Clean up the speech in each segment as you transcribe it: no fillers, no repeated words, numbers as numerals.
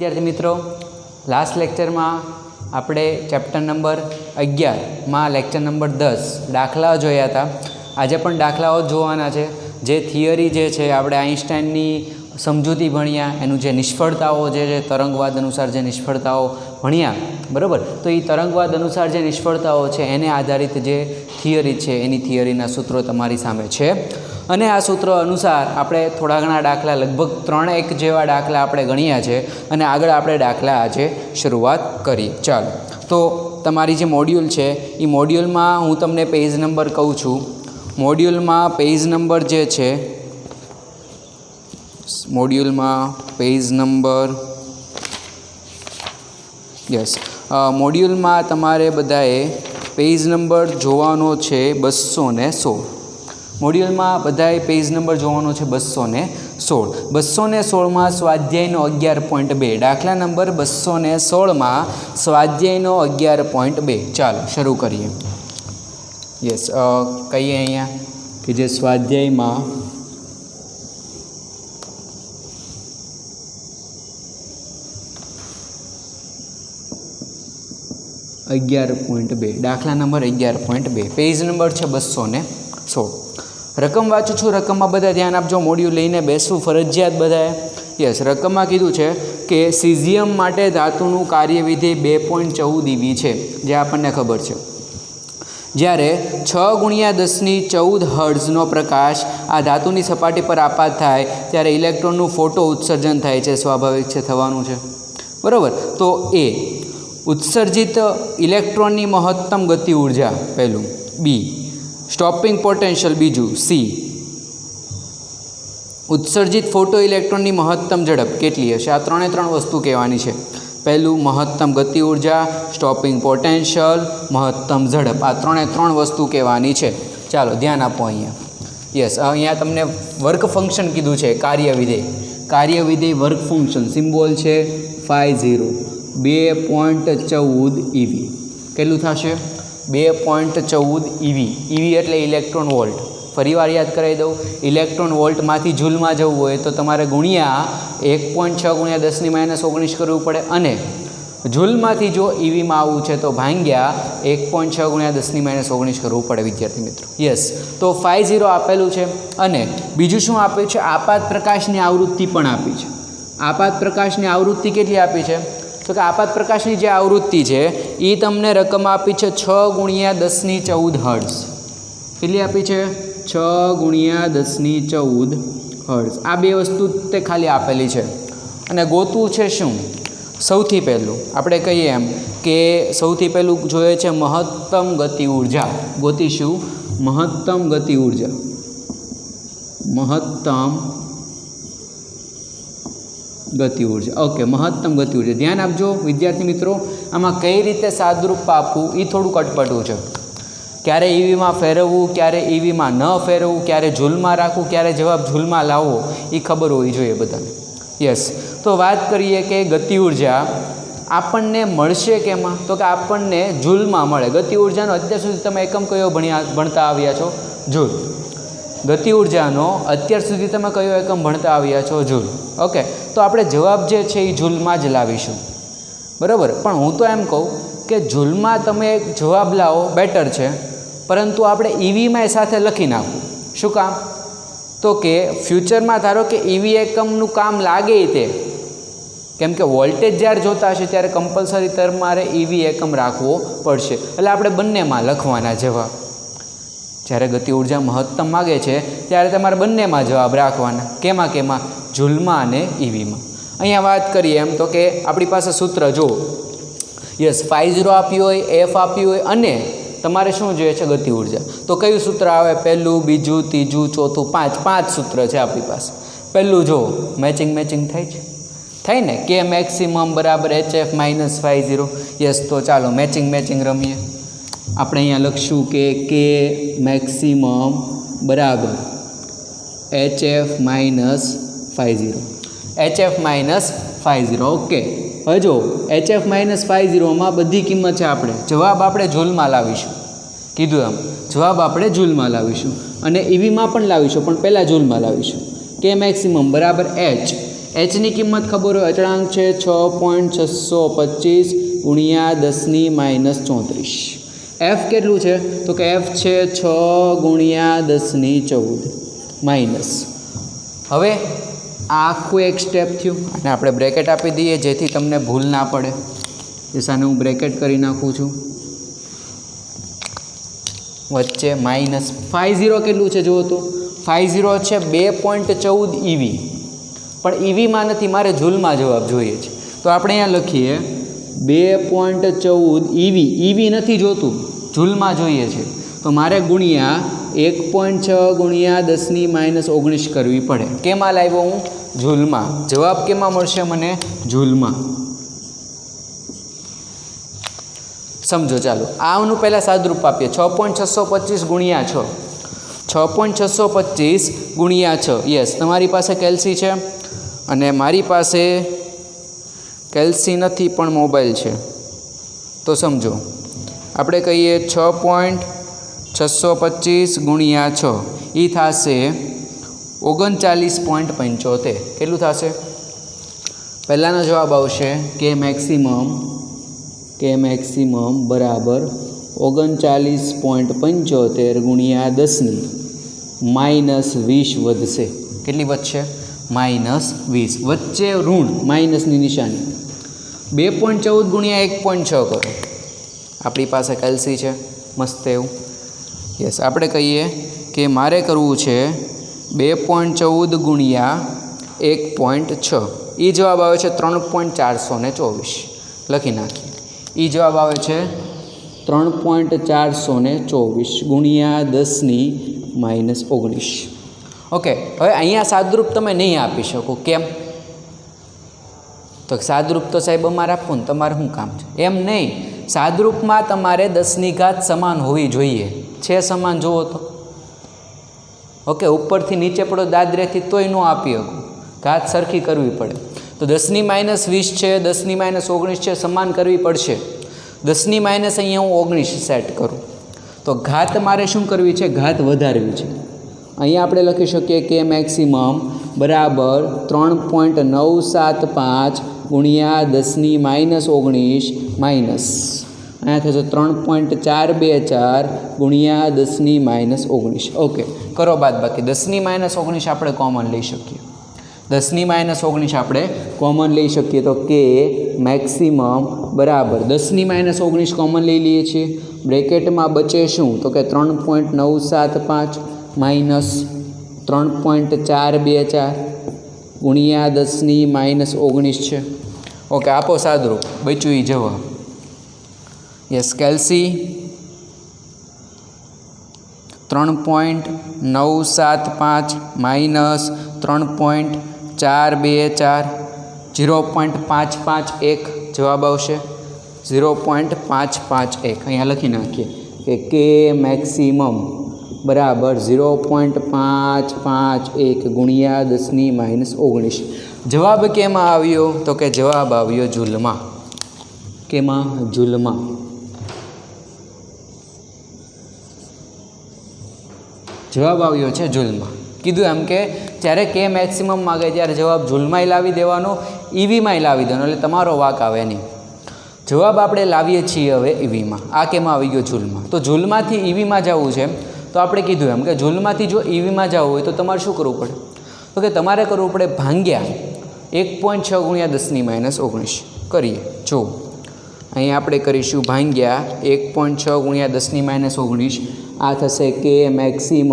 विद्यार्थी मित्रों last lecture में આપણે ચેપ્ટર નંબર 11 માં લેક્ચર નંબર 10 દાખલાઓ જોયા હતા। આજે પણ દાખલાઓ જોવાના છે। જે થિયરી જે છે આપણે આઈન્સ્ટાઈનની સમજૂતી ભણ્યા, એનું જે નિષ્ફળતાઓ જે તરંગવાદ અનુસાર જે નિષ્ફળતાઓ ભણ્યા, બરાબર। તો એ તરંગવાદ અનુસાર જે નિષ્ફળતાઓ છે એને આધારિત જે થિયરી છે એની થિયરીના સૂત્રો તમારી સામે છે। અને આ સૂત્રો અનુસાર આપણે થોડા ઘણા દાખલા લગભગ 3-1 જેવા દાખલા આપણે ગણ્યા છે અને આગળ આપણે દાખલા આજે શરૂઆત કરીએ। ચાલો, તો તમારી જે મોડ્યુલ છે એ મોડ્યુલમાં હું તમને પેજ નંબર કહું છું। મોડ્યુલમાં પેજ નંબર જે છે, મોડ્યુલમાં પેજ નંબર મોડ્યુલમાં તમારે બધાએ પેજ નંબર જોવાનો છે 216। મોડ્યુલમાં બધાએ પેજ નંબર જોવાનો છે 216। 216માં સ્વાધ્યાયનો 11.2 દાખલા નંબર 216માં સ્વાધ્યાયનો 11.2। ચાલો શરૂ કરીએ। કહીએ અહીંયા કે જે સ્વાધ્યાયમાં 11.2 દાખલા નંબર 11.2 પેજ નંબર છે 216। રકમ વાંચું છું, રકમમાં બધા ધ્યાન આપજો। મોડ્યુલ લઈને બેસવું ફરજિયાત બધાએ। રકમમાં કીધું છે કે સીઝિયમ માટે ધાતુનું કાર્યવિધેય 2.14 EV છે, જે આપણને ખબર છે। જ્યારે 6×1014 હર્ટ્ઝનો પ્રકાશ આ ધાતુની સપાટી પર આપાત થાય ત્યારે ઇલેક્ટ્રોનનું ફોટો ઉત્સર્જન થાય છે। સ્વાભાવિક છે, થવાનું છે, બરાબર। તો એ ઉત્સર્જિત ઇલેક્ટ્રોનની મહત્તમ ગતિ ઉર્જા પહેલું, બી સ્ટોપિંગ પોટેન્શિયલ બીજું, સી ઉત્સર્જિત ફોટો ઇલેક્ટ્રોનની મહત્તમ ઝડપ કેટલી હશે। આ 3 વસ્તુ કહેવાની છે। પહેલું મહત્તમ ગતિ ઉર્જા, સ્ટોપિંગ પોટેન્શિયલ, મહત્તમ ઝડપ, આ 3 વસ્તુ કહેવાની છે। ચાલો ધ્યાન આપો અહીંયા। અહીંયા તમને વર્ક ફંક્શન કીધું છે, કાર્યવિધેય વર્ક ફંક્શન સિમ્બોલ છે 50, 2.14 EV કેટલું થશે? 2.14 EV। EV એટલે ઇલેક્ટ્રોન વોલ્ટ। ફરીવાર યાદ કરાવી દઉં, ઇલેક્ટ્રોન વોલ્ટમાંથી જૂલમાં જવું હોય તો તમારે ગુણ્યા 1.6×10⁻19 કરવું પડે, અને જૂલમાંથી જો EVમાં આવવું છે તો ભાંગ્યા 1.6×10⁻19 કરવું પડે વિદ્યાર્થી મિત્રો। તો 50 આપેલું છે, અને બીજું શું આપ્યું છે? આપાત પ્રકાશની આવૃત્તિ પણ આપી છે। આપાત પ્રકાશની આવૃત્તિ કેટલી આપી છે? તો કે આપાત પ્રકાશની જે આવૃત્તિ છે એ તમને રકમ આપી છે 6×1014 હર્ટ્ઝ। કેટલી આપી છે? 6×1014 હર્ટ્ઝ। આ બે વસ્તુ તે ખાલી આપેલી છે, અને ગોતવું છે શું? સૌથી પહેલું આપણે કહીએ એમ કે સૌથી પહેલું જોઈએ છે મહત્તમ ગતિ ઉર્જા। ગોતીશું મહત્તમ ગતિ ઉર્જા, મહત્તમ ગતિ ઉર્જા। ઓકે, મહત્તમ ગતિ ઉર્જા। ધ્યાન આપજો વિદ્યાર્થી મિત્રો, આમાં કઈ રીતે સાદરૂપ આપવું એ થોડુંક અટપટું છે। ક્યારે ઈવીમાં ફેરવવું, ક્યારે ઈવીમાં ન ફેરવવું, ક્યારે જૂલમાં રાખવું, ક્યારે જવાબ જૂલમાં લાવવો, એ ખબર હોવી જોઈએ બધાને। તો વાત કરીએ કે ગતિ ઉર્જા આપણને મળશે કેમાં? તો કે આપણને જૂલમાં મળે। ગતિ ઉર્જાનો અત્યાર સુધી તમે એકમ કયો ભણતા આવ્યા છો? જૂલ। ગતિ ઉર્જાનો અત્યાર સુધી તમે કયો એકમ ભણતા આવ્યા છો? જૂલ। ઓકે, તો આપણે જવાબ જે છે એ જૂલમાં જ લાવીશું, બરાબર। પણ હું તો એમ કહું કે જૂલમાં તમે જવાબ લાવો બેટર છે, પરંતુ આપણે ઈવીમાં સાથે લખી નાખવું। શું કામ? તો કે ફ્યુચરમાં ધારો કે ઈવી એકમનું કામ લાગે તે, કેમ કે વોલ્ટેજ જ્યારે જોતા હશે ત્યારે કમ્પલસરી તમારે ઈવી એકમ રાખવો પડશે। એટલે આપણે બંનેમાં લખવાના જવાબ। જ્યારે ગતિ ઉર્જા મહત્તમ માગે છે ત્યારે તમારે બંનેમાં જવાબ રાખવાના। કેમાં? જૂલમાં અને ઈવીમાં। અહીંયા વાત કરીએ એમ તો કે આપણી પાસે સૂત્ર જો 50 આપ્યું હોય, F આપ્યું હોય, અને તમારે શું જોઈએ છે? ગતિ ઉર્જા। તો કયું સૂત્ર આવે? પહેલું, બીજું, ત્રીજું, ચોથું, 5 સૂત્ર છે આપણી પાસે। પહેલું જો મેચિંગ થાય છે, થાય ને? કે મેક્સિમમ બરાબર HF - 50। તો ચાલો મેચિંગ રમીએ। આપણે અહીંયા લખશું કે કે મેક્સિમમ બરાબર HF - 50। HF - 50। ઓકે, હવે જો HF - 50માં બધી કિંમત છે, આપણે જવાબ આપણે જૂલમાં લાવીશું। કીધું એમ જવાબ આપણે જૂલમાં લાવીશું, અને ઈવીમાં પણ લાવીશું, પણ પહેલાં જૂલમાં લાવીશું। કે મેક્સિમમ બરાબર H એચની કિંમત ખબર હોય, અચળાંક છે 6.625 ગુણ્યા 10⁻34. એફ કેટલું છે તો કે એફ છે 6 ગુણ્યા 10⁻14 માઇનસ. હવે આ આખું એક સ્ટેપ થયું અને આપણે બ્રેકેટ આપી દઈએ જેથી તમને ભૂલ ના પડે. સાને હું બ્રેકેટ કરી નાખું છું, વચ્ચે માઇનસ 50 કેટલું છે જુઓ તો 50 છે 2.14 EV, પણ EVમાં નથી, મારે જૂલમાં જવાબ જોઈએ છે. તો આપણે અહીંયા લખીએ 2.14 EV નથી જોતું, જૂલમાં જોઈએ છે. તો મારે ગુણ્યા 1.6 ગુણ્યા 10⁻19 કરવી પડે. કેમાં લાવ્યો હું? જૂલમાં. જવાબ કેમાં મળશે મને? જૂલમાં. સમજો. ચાલો આનું પહેલાં સાદરૂપ આપીએ. 6.625 ગુણ્યા 6, 6.625 ગુણ્યા 6. યસ, તમારી પાસે કેલ્સી છે અને મારી પાસે કેલ્સી નથી પણ મોબાઈલ છે. તો સમજો, આપણે કહીએ 6.625 ગુણ્યા 6 એ થશે 39.75. કેટલું થશે? પહેલાંનો જવાબ આવશે કે મેક્સિમમ બરાબર 39.75 ગુણ્યા 10⁻20 વધશે. કેટલી વધશે? -20. વચ્ચે ઋણ માઇનસની નિશાની. 2.14 ગુણ્યા 1.6 કરો. આપણી પાસે કેલ્સી છે મસ્ત એવું. યસ, આપણે કહીએ કે મારે કરવું છે 2.14 ગુણ્યા 1.6. એ જવાબ આવે છે 3.424. લખી નાખીએ. એ જવાબ આવે છે 3.424 ગુણ્યા 10⁻19. ઓકે, હવે અહીંયા સાદરૂપ તમે નહીં આપી શકો. કેમ? તો સાદરૂપ તો સાહેબ અમારે આપવું ને, તમારે શું કામ છે? એમ નહીં, સાદરૂપમાં તમારે 10ની ઘાત સમાન હોવી જોઈએ. છે સમાન જુઓ તો. ઓકે, ઉપરથી નીચે પડો દાદરેથી તોય ન આપી શકું, ઘાત સરખી કરવી પડે. તો 10⁻20 છે, 10⁻19 છે, સમાન કરવી પડશે. 10⁻, અહીંયા હું 19 સેટ કરું. તો ઘાત મારે શું કરવી છે? ઘાત વધારવી છે. અહીંયા આપણે લખી શકીએ કે મેક્સિમમ બરાબર 3.975 ગુણ્યા 10⁻19 માઇનસ અહીંયા થશે 3.424 ગુણ્યા 10⁻19. ઓકે, કરો બાદ બાકી. 10⁻19 આપણે કોમન લઈ શકીએ. 10⁻19 આપણે કોમન લઈ શકીએ. તો કે મેક્સિમમ બરાબર 10⁻19 કોમન લઈ લઈએ છીએ. બ્રેકેટમાં બચે શું? તો કે 3.975 માઇનસ 3.424 ગુણ્યા 10⁻19 છે. ઓકે, આપો સાદરૂપ. બચ્યું એ જવાબ. યસ, કેલ્સી 3.975 માઇનસ 3.424 0.551 જવાબ આવશે. 0.551 અહીંયા લખી નાખીએ કે મેક્સિમમ બરાબર 0.551 ગુણ્યા 10⁻19. જવાબ કેમાં આવ્યો? તો કે જવાબ આવ્યો જૂલમાં. કેમાં? જૂલમાં. જવાબ આવ્યો છે જૂલમાં. કીધું એમ કે જ્યારે કે મેક્સિમમ માગે ત્યારે જવાબ જૂલમાંય લાવી દેવાનો, EVમાંય લાવી દેવાનો, એટલે તમારો વાક આવે નહીં. જવાબ આપણે લાવીએ છીએ હવે EVમાં. આ કેમાં આવી ગયો? જૂલમાં. તો જૂલમાંથી EVમાં જવું છે તો આપણે કીધું એમ કે જૂલમાંથી જો EVમાં જવું હોય તો તમારે શું કરવું પડે? તો કે તમારે કરવું પડે ભાંગ્યા 1.6 ગુણ્યા 10⁻19 કરીએ. જો અહીં આપણે કરીશું ભાંગ્યા 1.6 ગુણ્યા 10⁻19. આ થશે કે maximum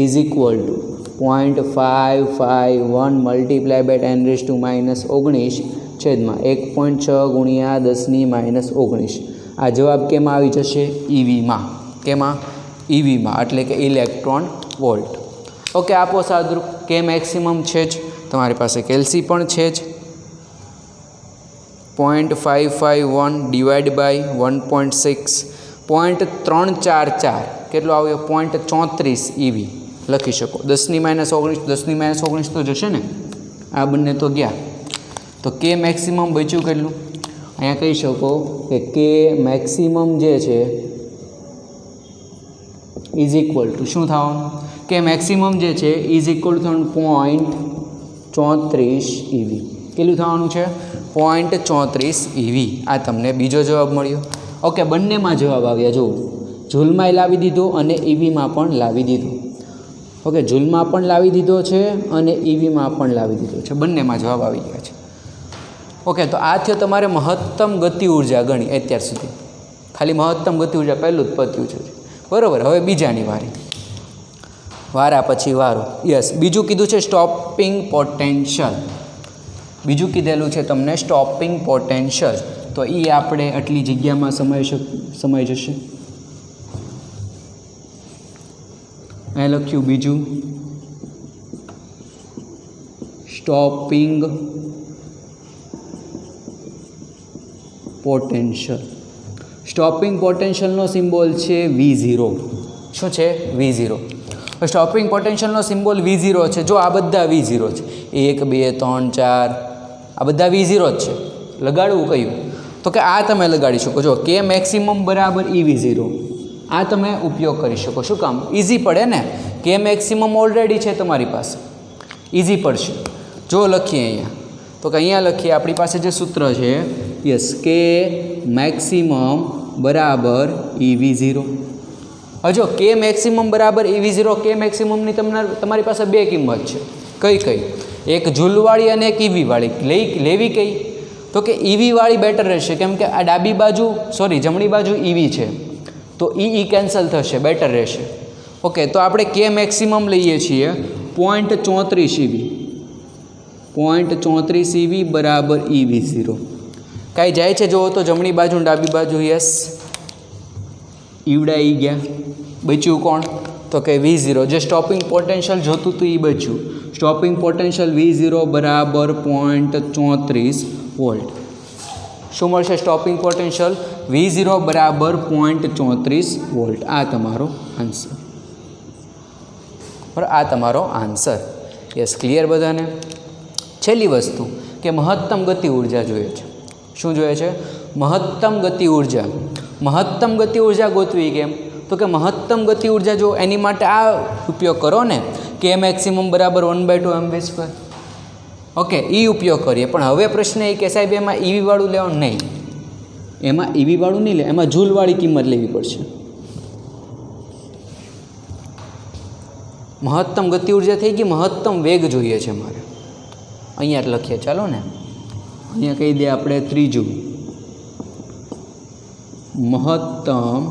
is equal to 0.551 multiply by 10⁻19 છેદમાં 1.6 ગુણ્યા 10⁻19. આ જવાબ કેમાં આવી જશે? EVમાં. કેમાં? EVમાં, એટલે કે ઇલેક્ટ્રોન વોલ્ટ. ઓકે, આપો સાદરૂપ. કે મેક્સિમમ છે જ, તમારી પાસે કેલ્સી પણ છે જ. 0.551 ડિવાઈડ બાય 1.6 0.344 કેટલો આવ્યો? 0.34 EV લખી શકો. 10⁻19 10⁻19 તો જશે ને, આ બંને તો ગયા. તો કે મેક્સિમમ બચ્યું કેટલું? અહીંયા કહી શકો કે મેક્સિમમ જે છે ઇઝ ઇક્વલ ટુ શું થવાનું? કે મેક્સિમમ જે છે ઇઝ ઇક્વલ ટુ 0.34 EV કેટલું થવાનું છે 0.34 EV આ તમને બીજો જવાબ મળ્યો ઓકે બંનેમાં જવાબ આવ્યા જો ઝૂલમાં લાવી દીધો અને EVમાં પણ લાવી દીધો ઓકે ઝૂલમાં પણ લાવી દીધો છે અને EVમાં પણ લાવી દીધો છે બંનેમાં જવાબ આવી ગયા છે ઓકે તો આ થયો તમારે મહત્તમ ગતિ ઉર્જા ગણી અત્યાર સુધી ખાલી મહત્તમ ગતિ ઉર્જા પહેલું જ પત્યું છે બરાબર હવે બીજાની વારા પછી વારો યસ બીજું કીધું છે સ્ટોપિંગ પોટેન્શિયલ બીજું કીધેલું છે તમને સ્ટોપિંગ પોટેન્શિયલ તો એ આપણે આટલી જગ્યામાં સમાઈ જશે અહીં લખ્યું બીજું સ્ટોપિંગ પોટેન્શિયલ સ્ટોપિંગ પોટેન્શિયલનો સિમ્બોલ છે V0 શું છે V0 સ્ટોપિંગ પોટેન્શિયલનો સિમ્બોલ V0 છે જો આ બધા V0 છે 1 2 3 4 આ બધા V0 જ છે લગાડવું કયું તો કે આ તમે લગાડી શકો જો કે મેક્સિમમ બરાબર EV0 આ તમે ઉપયોગ કરી શકો શું કામ ઇઝી પડે ને કે મેક્સિમમ ઓલરેડી છે તમારી પાસે ઇઝી પડશે જો લખીએ અહીંયા તો કે અહીંયા લખીએ આપણી પાસે જે સૂત્ર છે યસ કે મેક્સિમમ બરાબર EV0 હજો કે મેક્સિમમ બરાબર EV0 કે મેક્સિમમની તમારી પાસે બે કિંમત છે કઈ એક ઝૂલવાળી અને એક EV લેવી કઈ તો કે EV બેટર રહેશે કેમ કે આ ડાબી બાજુ જમણી બાજુ EV છે તો E કેન્સલ થશે બેટર રહેશે ઓકે તો આપણે કે મેક્સિમમ લઈએ છીએ 0.34 EV બરાબર EV0 કાંઈ જાય છે જુઓ તો જમણી બાજુ ડાબી બાજુ યસ ઈવડા ઈ ગયા બચ્યું કોણ તો કે V0 જે સ્ટોપિંગ પોટેન્શિયલ જોતું હતું એ બચ્યું સ્ટોપિંગ પોટેન્શિયલ V0 બરાબર 0.34 વોલ્ટ શું મળશે સ્ટોપિંગ પોટેન્શિયલ V0 બરાબર 0.34 વોલ્ટ આ તમારો આન્સર બરાબર આ તમારો આન્સર યસ ક્લિયર બધાને છેલ્લી વસ્તુ કે મહત્તમ ગતિ ઉર્જા જોઈએ છે શું જોઈએ છે મહત્તમ ગતિ ઉર્જા ગોતવી કેમ તો કે મહત્તમ ગતિ ઉર્જા જો એની માટે આ ઉપયોગ કરો ને કે મેક્સિમમ બરાબર 1/2 mv². ઓકે એ ઉપયોગ કરીએ પણ હવે પ્રશ્ન એ કે સાહેબ એમાં EV વાળું લેવાનું નહીં એમાં EV વાળું નહીં લે એમાં ઝૂલવાળી કિંમત લેવી પડશે મહત્તમ ગતિ ઉર્જા થઈ ગઈ મહત્તમ વેગ જોઈએ છે મારે અહીંયા જ લખીએ ચાલો ને અહીંયા કહી દે આપણે ત્રીજું મહત્તમ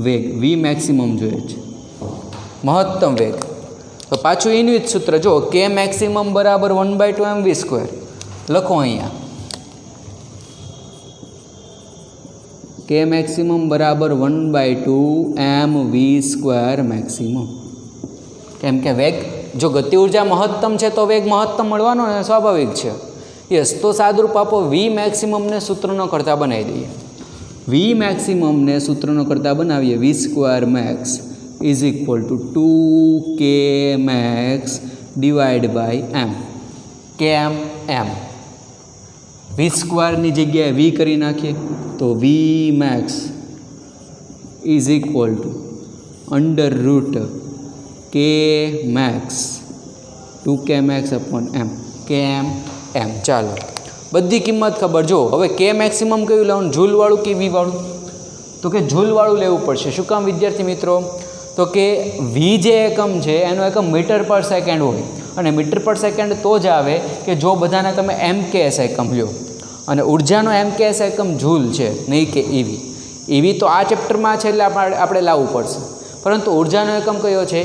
વેગ V મેક્સિમમ જોઈએ છે મહત્તમ વેગ તો પાછું એનું જ સૂત્ર જો કે મેક્સિમમ બરાબર 1/2 mv² લખો અહીંયા કે મેક્સિમમ બરાબર 1/2 mv² મેક્સિમમ કેમ કે વેગ જો ગતિ ઉર્જા મહત્તમ છે તો વેગ મહત્તમ મળવાનો ને સ્વાભાવિક છે યસ તો સાદરૂપ આપો V મેક્સિમમને સૂત્રનો કરતા બનાવી દઈએ V મેક્સિમમને સૂત્રનો કરતા બનાવીએ V² max is equal to 2k max divide by m કેમ m V² જગ્યાએ V કરી નાખીએ તો V max is equal to √k max 2k max upon m કેમ m ચાલો બધી કિંમત ખબર જો હવે કે મેક્સિમમ કયું લેવાનું ઝૂલવાળું કે V વાળું તો કે ઝૂલવાળું લેવું પડશે શું કામ વિદ્યાર્થી મિત્રો તો કે V જે એકમ છે એનો એકમ મીટર/સેકન્ડ હોય અને મીટર/સેકન્ડ તો જ આવે કે જો બધાને તમે MKS એકમ લ્યો અને ઉર્જાનો MKS એકમ ઝૂલ છે નહીં કે EV તો આ ચેપ્ટરમાં છે એટલે આપણે લાવવું પડશે પરંતુ ઉર્જાનો એકમ કયો છે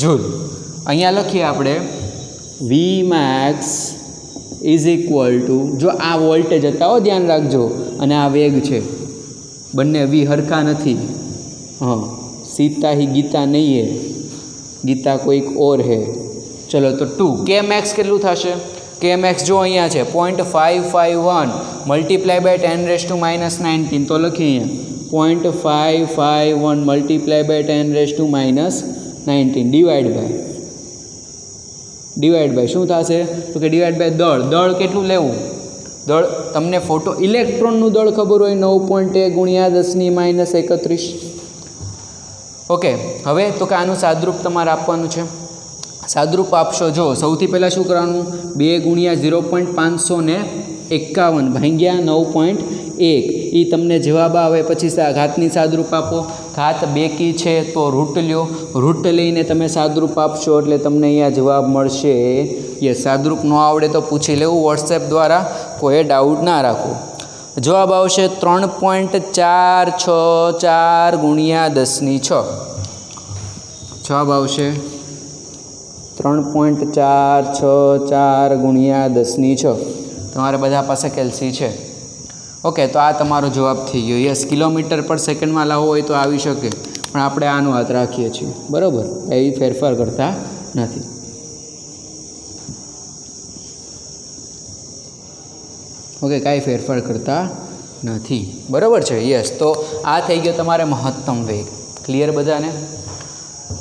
ઝૂલ અહીંયા લખીએ આપણે V max is equal to જો આ વોલ્ટેજ હતા હો ધ્યાન રાખજો અને આ વેગ છે બંને V હરખા નથી हाँ सीता ही गीता नहीं है गीता कोई और है चलो तो 2 के मैक्स કેટલું થશે के मैक्स जो અહીંયા છે 0.551 મલ્ટીપ્લાય બાય 10⁻⁻19 તો લખીએ અહીંયા 0.551 મલ્ટીપ્લાય બાય 10⁻⁻19 ડિવાઈડ બાય શું થશે તો કે ડિવાઈડ બાય દળ કેટલું લેવું દળ તમને ફોટો ઇલેક્ટ્રોનનું દળ ખબર હોય 9.1 × 10⁻31 ઓકે હવે તો કે આનું સાદરૂપ તમારે આપવાનું છે સાદરૂપ આપશો જો સૌથી પહેલાં શું કરવાનું 2 ગુણ્યા 0.551 ભાગ્યા 9.1 એ તમને જવાબ આવે પછી ઘાતની સાદરૂપ આપો ઘાત બેકી છે તો રૂટ લ્યો રૂટ લઈને તમે સાદરૂપ આપશો એટલે તમને અહીંયા જવાબ મળશે યસ સાદરૂપ ન આવડે તો પૂછી લેવું વોટ્સએપ દ્વારા કોઈ ડાઉટ ના રાખો જવાબ આવશે 3.464 ગુણ્યા 10⁶ જવાબ આવશે 3.464 ગુણ્યા 10⁶ તમારે બધા પાસે કેલ્સી છે ઓકે તો આ તમારો જવાબ થઈ ગયો યસ કિલોમીટર પર સેકન્ડમાં લાવવો હોય તો આવી શકે પણ આપણે આનો હાથ રાખીએ છીએ બરાબર એ ફેરફાર કરતા નથી ઓકે કાંઈ ફેરફાર કરતા નથી બરાબર છે યસ તો આ થઈ ગયો તમારે મહત્તમ વેગ ક્લિયર બધાને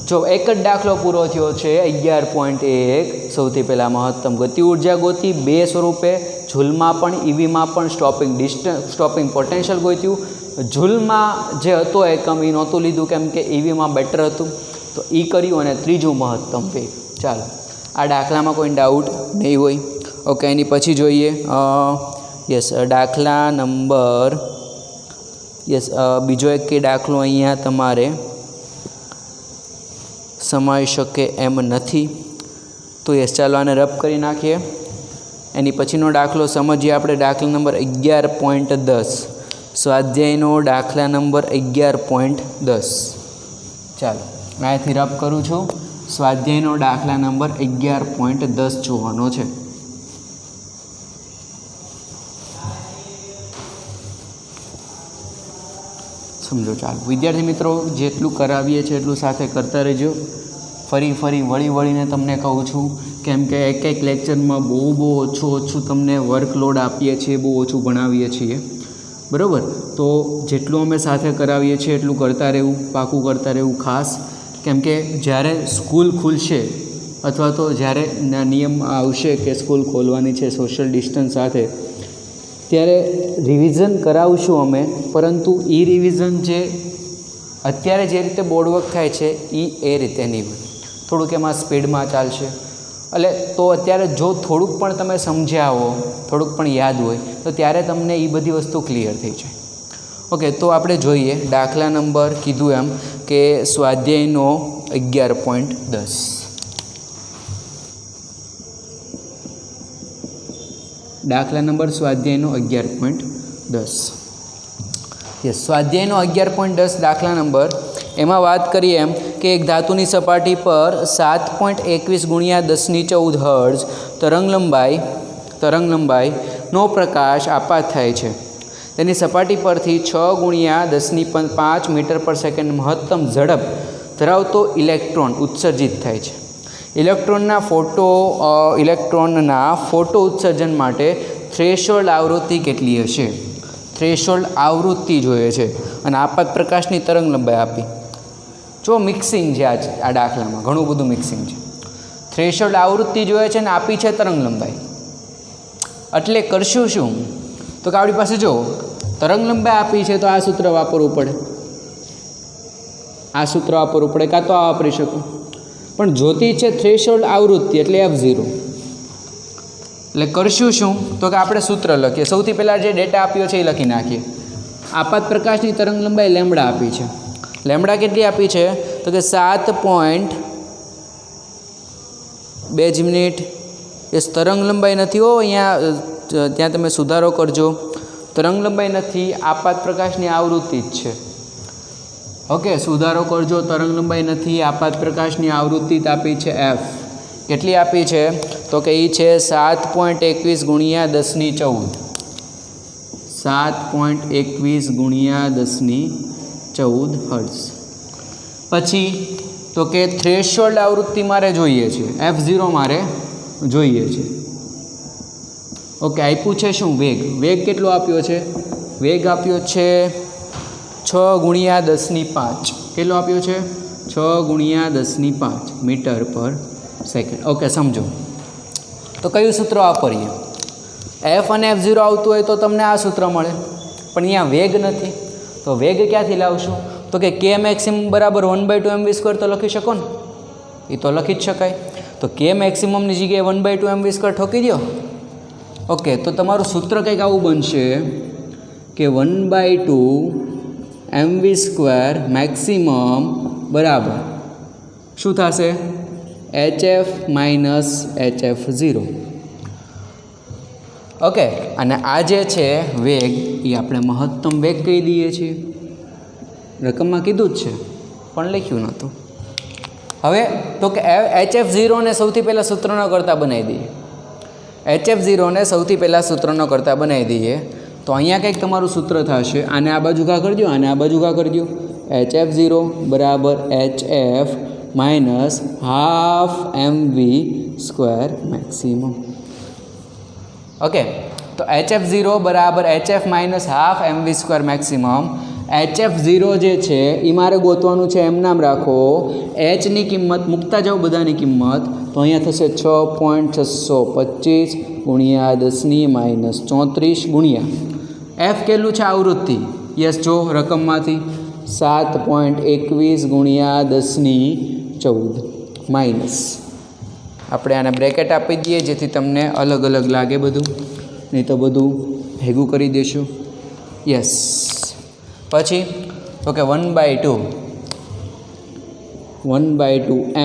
જો એક જ દાખલો પૂરો થયો છે 11.1 સૌથી પહેલાં મહત્તમ ગતિ ઉર્જા ગોતી બે સ્વરૂપે જૂલમાં પણ ઈવીમાં પણ સ્ટોપિંગ પોટેન્શિયલ ગોત્યું જૂલમાં જે હતો એકમ એ નહોતું લીધું કેમ કે ઈવીમાં બેટર હતું તો એ કર્યું અને ત્રીજું મહત્તમ વેગ ચાલો આ દાખલામાં કોઈ ડાઉટ નહીં હોય ઓકે એની પછી જોઈએ યસ દાખલા નંબર યસ બીજો એક કે દાખલો અહીંયા તમારે સમાઈ શકે એમ નથી તો યસ ચાલો આને રબ કરી નાખીએ એની પછીનો દાખલો સમજીએ આપણે દાખલા નંબર 11.10 સ્વાધ્યાયનો દાખલા નંબર 11.10 ચાલો અહીંયાથી રબ કરું છું સ્વાધ્યાયનો દાખલા નંબર 11.10 જોવાનો છે સમજો ચાલો વિદ્યાર્થી મિત્રો જેટલું કરાવીએ છીએ એટલું સાથે કરતા રહેજો ફરી વળીને તમને કહું છું કેમ કે એક લેક્ચરમાં બહુ ઓછું તમને વર્કલોડ આપીએ છીએ બહુ ઓછું ભણાવીએ છીએ બરાબર તો જેટલું અમે સાથે કરાવીએ છીએ એટલું કરતા રહેવું પાકું કરતા રહેવું ખાસ કેમ કે જ્યારે સ્કૂલ ખુલશે અથવા તો જ્યારે નિયમ આવશે કે સ્કૂલ ખોલવાની છે સોશિયલ ડિસ્ટન્સ સાથે ત્યારે રિવિઝન કરાવશું અમે પરંતુ એ રિવિઝન જે અત્યારે જે રીતે બોર્ડવર્ક થાય છે એ રીતે નહીં હોય થોડુંક એમાં સ્પીડમાં ચાલશે એટલે તો અત્યારે જો થોડુંક પણ તમે સમજ્યા હો થોડુંક પણ યાદ હોય તો ત્યારે તમને એ બધી વસ્તુ ક્લિયર થઈ જાય ઓકે તો આપણે જોઈએ દાખલા નંબર કીધું એમ કે સ્વાધ્યાયનો 11.10 દાખલા નંબર સ્વાધ્યાયનો 11.10 યસ સ્વાધ્યાયનો 11.10 દાખલા નંબર એમાં વાત કરીએ એમ કે એક ધાતુની સપાટી પર 7.21 ગુણ્યા 10⁻14 હર્ટ્ઝ તરંગલંબાઈનો પ્રકાશ આપાત થાય છે તેની સપાટી પરથી 6 ગુણ્યા 10⁵ મીટર પર સેકન્ડ મહત્તમ ઝડપ ધરાવતો ઇલેક્ટ્રોન ઉત્સર્જિત થાય છે ઇલેક્ટ્રોનના ફોટો ઉત્સર્જન માટે થ્રેશોલ્ડ આવૃત્તિ કેટલી હશે થ્રેશોલ્ડ આવૃત્તિ જોઈએ છે અને આપાત પ્રકાશની તરંગલંબાઈ આપી જો મિક્સિંગ છે આ દાખલામાં ઘણું બધું મિક્સિંગ છે થ્રેશોલ્ડ આવૃત્તિ જોઈએ છે અને આપી છે તરંગલંબાઈ એટલે કરશું શું તો કે આપણી પાસે જો તરંગલંબાઈ આપી છે તો આ સૂત્ર વાપરવું પડે કાં તો આ વાપરી શકું પણ જોતી છે થ્રેશોલ્ડ આવૃત્તિ એટલે F0 એટલે કરશું શું તો કે આપણે સૂત્ર લખીએ સૌથી પહેલાં જે ડેટા આપ્યો છે એ લખી નાખીએ આપાત પ્રકાશની તરંગલંબાઈ લેમ્બડા આપી છે લેમ્બડા કેટલી આપી છે તો કે 7.2 એ તરંગલંબાઈ નથી હો અહીંયા ત્યાં તમે સુધારો કરજો તરંગલંબાઈ નથી આપાત પ્રકાશની આવૃત્તિ જ છે ઓકે સુધારો કરજો તરંગલંબાઈ નથી આપાત પ્રકાશની આવૃત્તિ આપી છે F કેટલી આપી છે તો કે એ છે 7.21 ગુણ્યા 10⁻14 7.21 ગુણ્યા 10⁻14 હર્ટ્ઝ પછી તો કે થ્રેશોલ્ડ આવૃત્તિ મારે જોઈએ છે F0 મારે જોઈએ છે ઓકે આપ્યું છે શું વેગ કેટલો આપ્યો છે વેગ આપ્યો છે 6 ગુણ્યા 10⁵ કેટલો આપ્યો છે 6 ગુણ્યા 10⁵ મીટર પર સેકન્ડ ઓકે સમજો તો કયું સૂત્ર વાપરીએ F અને F0 આવતું હોય તો તમને આ સૂત્ર મળે પણ અહીંયા વેગ નથી તો વેગ ક્યાંથી લાવશું તો કે k મેક્સિમમ બરાબર 1/2 mv² તો લખી શકો ને એ તો લખી જ શકાય તો કે મેક્સિમમની જગ્યાએ 1/2 mv² ઠોકી દો. ઓકે, તો તમારું સૂત્ર કંઈક આવું બનશે કે 1/2 mv² મેક્સિમમ બરાબર શું થશે? HF minus HF0. ઓકે, અને આ જે છે વેગ એ આપણે મહત્તમ વેગ કહી દઈએ છીએ. રકમમાં કીધું જ છે પણ લખ્યું નહોતું. હવે તો કે HF0 ને સૌથી પહેલાં સૂત્ર ન કરતાં બનાવી દઈએ. HF0 ને સૌથી પહેલાં સૂત્ર ન કરતાં બનાવી દઈએ. તો અહીંયા કંઈક તમારું સૂત્ર થશે. આને આ બાજુ ઘા કરી દો, આને આ બાજુ ઘા કરી દો. HF0 બરાબર HF minus half mv² maximum. Okay, તો HF0 બરાબર HF minus half mv² maximum. HF0 જે છે એ મારે ગોતવાનું છે, એમ નામ રાખો. Hની કિંમત મૂકતા જાઓ બધાની કિંમત, તો અહીંયા થશે 6.625 ગુણ્યા 10⁻³ ગુણ્યા F કેટલું છે આવૃત્તિ? યસ, જો રકમમાંથી 7.21 ગુણ્યા 10⁻14 માઇનસ આપણે આને બ્રેકેટ આપી દઈએ જેથી તમને અલગ અલગ લાગે બધું, નહીં તો બધું ભેગું કરી દઈશું. યસ, પછી તો કે 1/2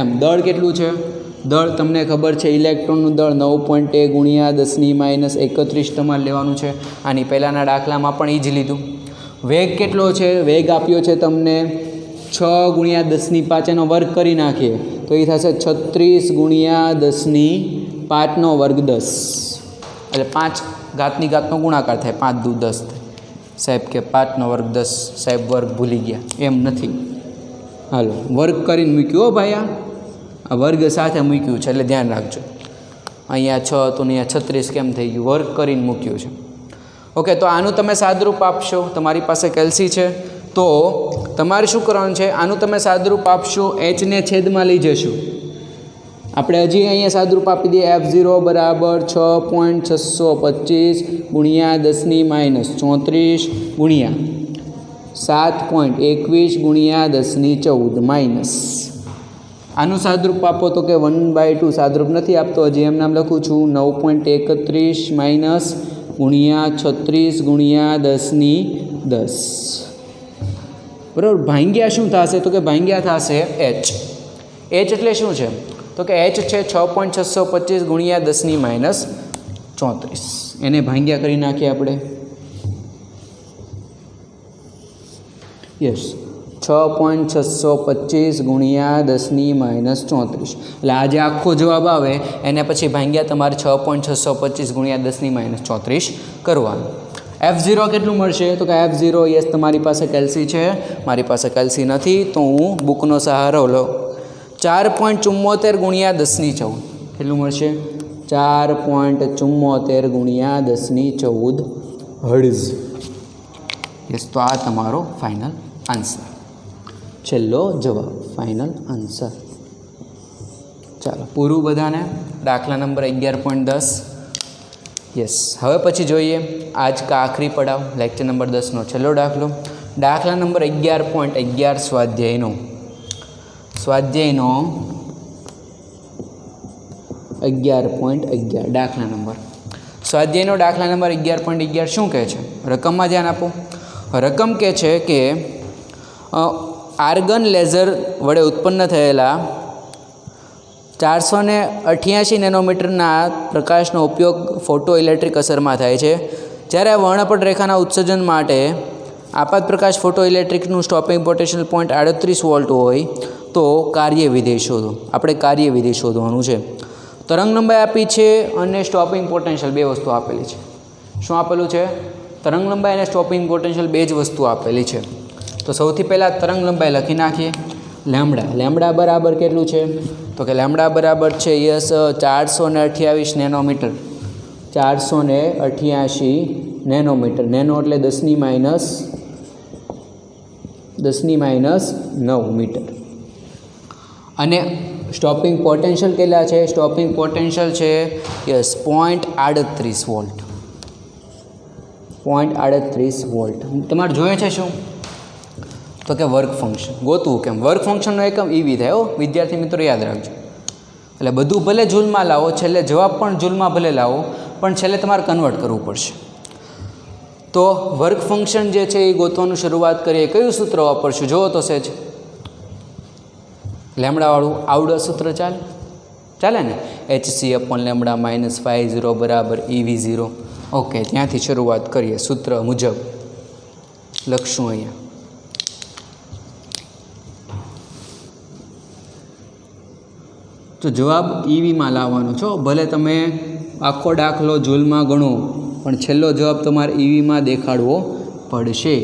m. દળ કેટલું છે? દળ તમને ખબર છે, ઇલેક્ટ્રોનનું દળ 9.1 ગુણ્યા 10⁻31 તમારે લેવાનું છે. આની પહેલાંના દાખલામાં પણ એ જ લીધું. વેગ કેટલો છે? વેગ આપ્યો છે તમને 6 ગુણ્યા 10⁵ એનો વર્ગ કરી નાખીએ તો એ થશે 36 ગુણ્યા 10⁵ વર્ગ 10, એટલે 5 ઘાતની ઘાતનો ગુણાકાર થાય, 5 દુ 10 થાય. સાહેબ કે 5 વર્ગ 10, સાહેબ વર્ગ ભૂલી ગયા, એમ નથી. હાલો, વર્ગ કરીને મૂક્યું. હો ભાઈ, આ વર્ગ સાથે મૂક્યું છે એટલે ધ્યાન રાખજો. અહીંયા 6 હતું ને અહીંયા 36 કેમ થઈ ગયું? વર્ગ કરીને મૂક્યું છે. ઓકે, તો આનું તમે સાદરૂપ આપશો. તમારી પાસે કેલ્સી છે તો તમારે શું કરવાનું છે? આનું તમે સાદરૂપ આપશો, Hને છેદમાં લઈ જશું. આપણે હજી અહીંયા સાદરૂપ આપી દઈએ. F0 બરાબર 6.625 ગુણ્યા 10⁻34 ગુણ્યા 7.21 ગુણ્યા 10⁻14 માઇનસ આનું સાદરૂપ આપો તો કે 1/2. સાદરૂપ નથી આપતો, હજી એમ નામ લખું છું. 9.31 માઇનસ ગુણ્યા 36 ગુણ્યા 10⁻10. બરાબર, ભાંગ્યા શું થશે? તો કે ભાંગ્યા થશે H. H એટલે શું છે? તો કે H છે 6.625 ગુણ્યા 10⁻34. એને ભાંગ્યા કરી નાખીએ આપણે. યસ, 6.625 ગુણ્યા 10⁻34. એટલે આ જે આખો જવાબ આવે એને પછી ભાંગ્યા તમારે 6.625 ગુણ્યા 10⁻34 કરવાનું. F0 કેટલું મળશે? તો કે F0, યસ, તમારી પાસે કેલ્સી છે, મારી પાસે કેલ્સી નથી, તો હું બુકનો સહારો લો. 4.74 ગુણ્યા 10⁻14 કેટલું મળશે? 4.74 ગુણ્યા 10⁻14 હર્ટ્ઝ. યસ, તો આ તમારો ફાઇનલ આન્સર, છેલ્લો જવાબ, ફાઇનલ આન્સર. ચાલો, પૂરું બધાને. દાખલા નંબર 11.10. યસ, હવે પછી જોઈએ આજ કા આખરી પડાવ, લેક્ચર નંબર 10નો છેલ્લો દાખલો. દાખલા નંબર 11.11 સ્વાધ્યાયનો 11.11 દાખલા નંબર. સ્વાધ્યાયનો દાખલા નંબર 11.11 શું કહે છે? રકમમાં ધ્યાન આપો. રકમ કહે છે કે આર્ગન લેઝર વડે ઉત્પન્ન થયેલા 488 નેનોમીટરના પ્રકાશનો ઉપયોગ ફોટો ઇલેક્ટ્રિક અસરમાં થાય છે. જ્યારે વર્ણપટ રેખાના ઉત્સર્જન માટે આપાત પ્રકાશ ફોટો ઇલેક્ટ્રિકનું સ્ટોપિંગ પોટેન્શિયલ 38 વોલ્ટ હોય તો કાર્યવિધેય શોધો. આપણે કાર્યવિધેય શોધવાનું છે. તરંગ લંબાઈ આપી છે અને સ્ટોપિંગ પોટેન્શિયલ, બે વસ્તુ આપેલી છે. શું આપેલું છે? તરંગ લંબાઈ અને સ્ટોપિંગ પોટેન્શિયલ, બે જ વસ્તુ આપેલી છે. તો સૌથી પહેલાં તરંગ લંબાઈ લખી નાખીએ. લેમ્બડા બરાબર કેટલું છે? તો કે લેમ્બડા બરાબર છે, યસ, 428 નેનોમીટર. 488 નેનોમીટર. નેનો એટલે 10⁻9 મીટર. અને સ્ટોપિંગ પોટેન્શિયલ કેટલા છે? સ્ટોપિંગ પોટેન્શિયલ છે, યસ, 0.38 વોલ્ટ. 0.38 વોલ્ટ. તમારે જોઈએ છે શું? તો કે વર્ક ફંક્શન ગોતવું. કેમ? વર્ક ફંક્શનનો એકમ EV થાય. વિદ્યાર્થી મિત્રો યાદ રાખજો, એટલે બધું ભલે જૂલમાં લાવો, છેલ્લે જવાબ પણ જૂલમાં ભલે લાવો, પણ છેલ્લે તમારે કન્વર્ટ કરવું પડશે. તો વર્ક ફંક્શન જે છે એ ગોતવાનું શરૂઆત કરીએ. કયું સૂત્ર વાપરશું જુઓ તો સહેજ. લેમડાવાળું આવડે સૂત્ર ચાલે ને? HC/λ -φ0 બરાબર EV0. ઓકે, ત્યાંથી શરૂઆત કરીએ. સૂત્ર મુજબ લખશું અહીંયા. તો જવાબ EVમાં લાવવાનો છો. ભલે તમે આખો દાખલો જૂલમાં ગણો, પણ છેલ્લો જવાબ તમારે EVમાં દેખાડવો પડશે,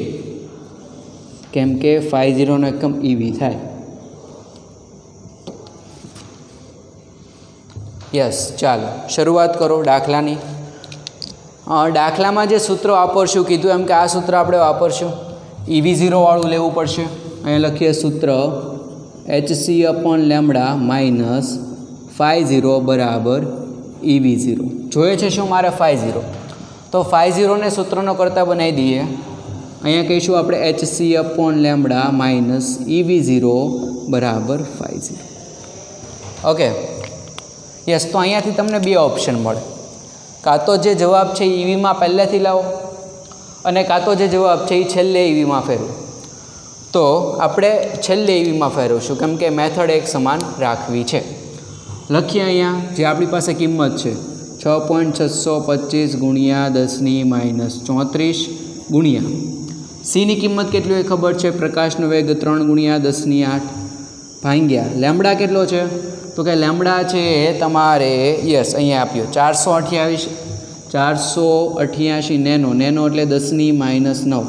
કેમ કે φ0 નો એકમ EV થાય. યસ, ચાલો શરૂઆત કરો દાખલાની. દાખલામાં જે સૂત્ર વાપરશું કીધું એમ કે આ સૂત્ર આપણે વાપરશું. EV0 વાળું લેવું પડશે. અહીંયા લખીએ સૂત્ર HC/λ -φ0 બરાબર EV0. જોઈએ છે શું મારે φ0, તો φ0 ને સૂત્રનો કરતા બનાવી દઈએ. અહીંયા કહીશું આપણે HC/λ -EV0 બરાબર φ0. Okay, yes. તો અહીંયાથી તમને બે ઓપ્શન મળે. કાં તો જે જવાબ છે એ EVમાં પહેલેથી લાવો, અને કાં તો જે જવાબ છે એ છેલ્લે EVમાં ફેરવો. તો આપણે છેલ્લે EVમાં ફેરવશું, કેમ કે મેથડ એક સમાન રાખવી છે. લખીએ અહીંયા જે આપણી પાસે કિંમત છે 6.625 ગુણ્યા 10⁻34 ગુણ્યા સીની કિંમત કેટલી હોય ખબર છે? પ્રકાશનો વેગ 3 ગુણ્યા 10⁸ ભાગ્યા લેમડા કેટલો છે? તો કે લેમડા છે તમારે યસ અહીંયા આપ્યો 488 નેનો એટલે 10⁻9.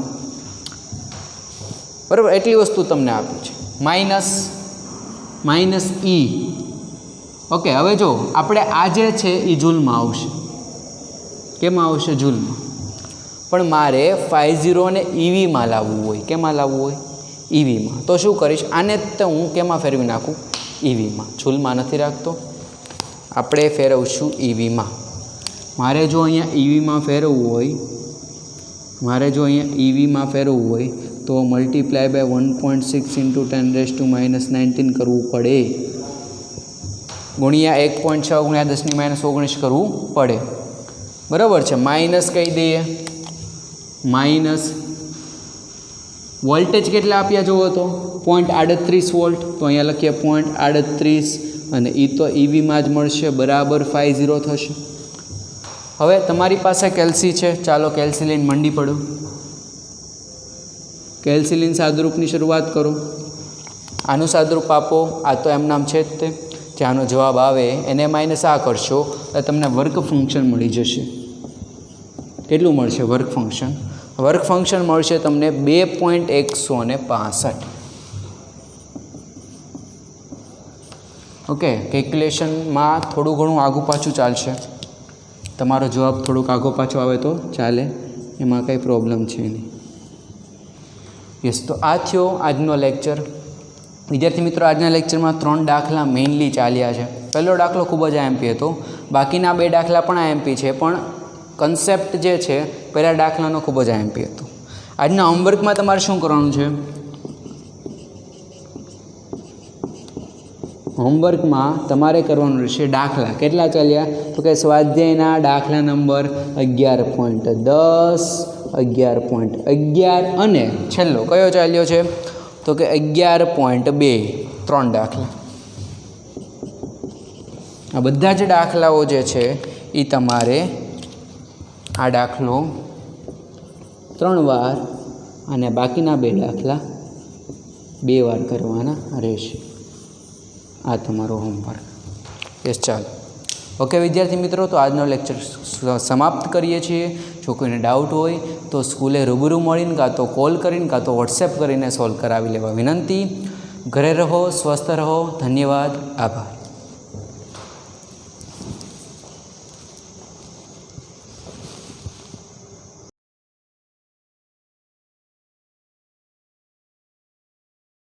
બરાબર, એટલી વસ્તુ તમને આપી છે. Minus E. ઓકે, હવે જો આપણે આ જે છે એ જૂલમાં આવશે. કેમાં આવશે? જૂલમાં. પણ મારે φ0 ને EVમાં લાવવું હોય. કેમાં લાવવું હોય? EVમાં. તો શું કરીશ? આને તો હું કેમાં ફેરવી નાખું? EVમાં. જૂલમાં નથી રાખતો, આપણે ફેરવશું EVમાં. મારે જો અહીંયા EVમાં ફેરવવું હોય તો મલ્ટીપ્લાય બાય 1.6 × 10⁻⁻19 કરવું પડે, ગુણ્યા 1.6 ગુણ્યા 10⁻19 કરવું પડે. બરાબર છે. માઇનસ કહી દઈએ. માઇનસ વોલ્ટેજ કેટલા આપ્યા જુઓ તો 0.38 વોલ્ટ. તો અહીંયા લખીએ 0.38 અને એ તો EVમાં જ મળશે, બરાબર φ0 થશે. હવે તમારી પાસે કેલ્સી છે, ચાલો કેલ્સી લઈને મંડી પડો. કેલ્સી લઈને સાદરૂપની શરૂઆત કરો. આનું સાદરૂપ આપો. આ તો એમ નામ છે જ તે. જે આનો જવાબ આવે એને માઇનસ આ કરશો તો તમને વર્ક ફંક્શન મળી જશે. કેટલું મળશે વર્ક ફંક્શન? વર્ક ફંક્શન મળશે તમને 2.165. ઓકે, કેલ્ક્યુલેશનમાં થોડું ઘણું આગું પાછું ચાલશે. તમારો જવાબ થોડુંક આગો પાછો આવે તો ચાલે, એમાં કંઈ પ્રોબ્લેમ છે નહીં. યસ, તો આ થયો આજનો લેક્ચર. વિદ્યાર્થી મિત્રો, આજના લેક્ચરમાં 3 દાખલા મેઇનલી ચાલ્યા છે. પહેલો દાખલો ખૂબ જ IMP હતો, બાકીના 2 દાખલા પણ IMP છે, પણ કન્સેપ્ટ જે છે પહેલા દાખલાનો ખૂબ જ IMP હતો. આજના હોમવર્કમાં તમારે શું કરવાનું છે? હોમવર્કમાં તમારે કરવાનું રહેશે દાખલા. કેટલા ચાલ્યા? તો કે સ્વાધ્યાયના દાખલા નંબર 11.10, 11.11 અને છેલ્લો કયો ચાલ્યો છે? તો કે 11.2. 3 દાખલા. આ બધા જ દાખલાઓ જે છે એ તમારે આ દાખલો 3 વાર અને બાકીના 2 દાખલા 2 વાર કરવાના રહેશે. આ તમારો હોમવર્ક. યસ, ચાલો. ઓકે વિદ્યાર્થી મિત્રો, તો આજનો લેક્ચર સમાપ્ત કરીએ છીએ. જો કોઈને ડાઉટ હોય તો સ્કૂલે રૂબરૂ મળીને કાં તો કોલ કરીને કાં તો વોટ્સએપ કરીને સોલ્વ કરાવી લેવા વિનંતી. ઘરે રહો, સ્વસ્થ રહો. ધન્યવાદ, આભાર.